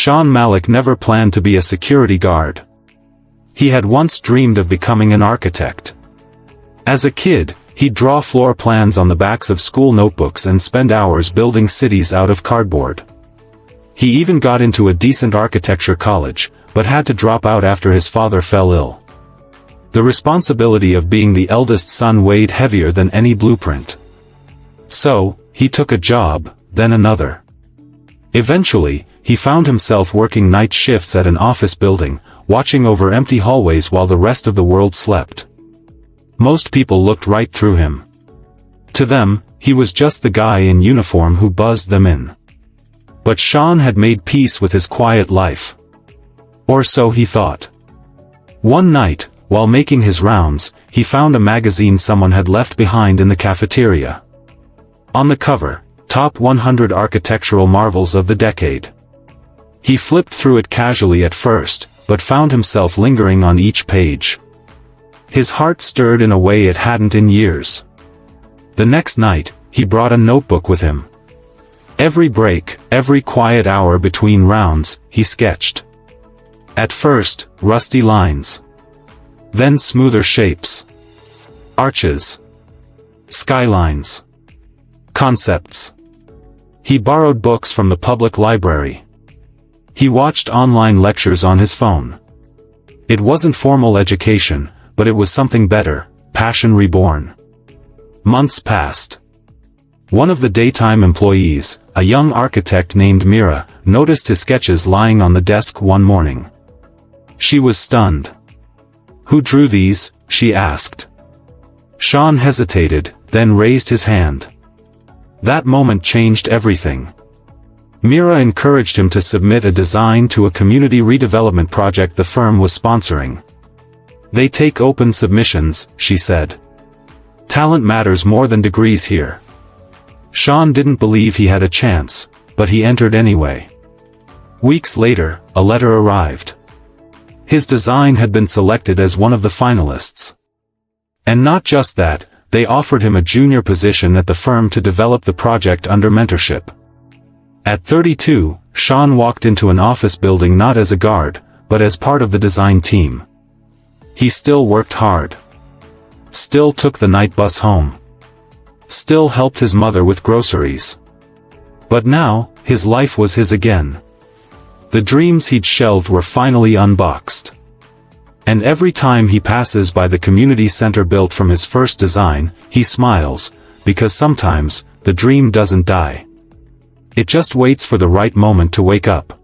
Shaan Malik never planned to be a security guard. He had once dreamed of becoming an architect. As a kid, he'd draw floor plans on the backs of school notebooks and spend hours building cities out of cardboard. He even got into a decent architecture college, but had to drop out after his father fell ill. The responsibility of being the eldest son weighed heavier than any blueprint. So, he took a job, then another. Eventually, he found himself working night shifts at an office building, watching over empty hallways while the rest of the world slept. Most people looked right through him. To them, he was just the guy in uniform who buzzed them in. But Shaan had made peace with his quiet life. Or so he thought. One night, while making his rounds, he found a magazine someone had left behind in the cafeteria. On the cover, Top 100 Architectural Marvels of the Decade. He flipped through it casually at first, but found himself lingering on each page. His heart stirred in a way it hadn't in years. The next night, he brought a notebook with him. Every break, every quiet hour between rounds, he sketched. At first, rusty lines. Then smoother shapes. Arches. Skylines. Concepts. He borrowed books from the public library. He watched online lectures on his phone. It wasn't formal education, but it was something better, passion reborn. Months passed. One of the daytime employees, a young architect named Mira, noticed his sketches lying on the desk one morning. She was stunned. "Who drew these?" she asked. Shaan hesitated, then raised his hand. That moment changed everything. Mira encouraged him to submit a design to a community redevelopment project the firm was sponsoring. "They take open submissions," she said. "Talent matters more than degrees here." Shaan didn't believe he had a chance, but he entered anyway. Weeks later, a letter arrived. His design had been selected as one of the finalists. And not just that, they offered him a junior position at the firm to develop the project under mentorship. At 32, Shaan walked into an office building not as a guard, but as part of the design team. He still worked hard. Still took the night bus home. Still helped his mother with groceries. But now, his life was his again. The dreams he'd shelved were finally unboxed. And every time he passes by the community center built from his first design, he smiles, because sometimes, the dream doesn't die. It just waits for the right moment to wake up.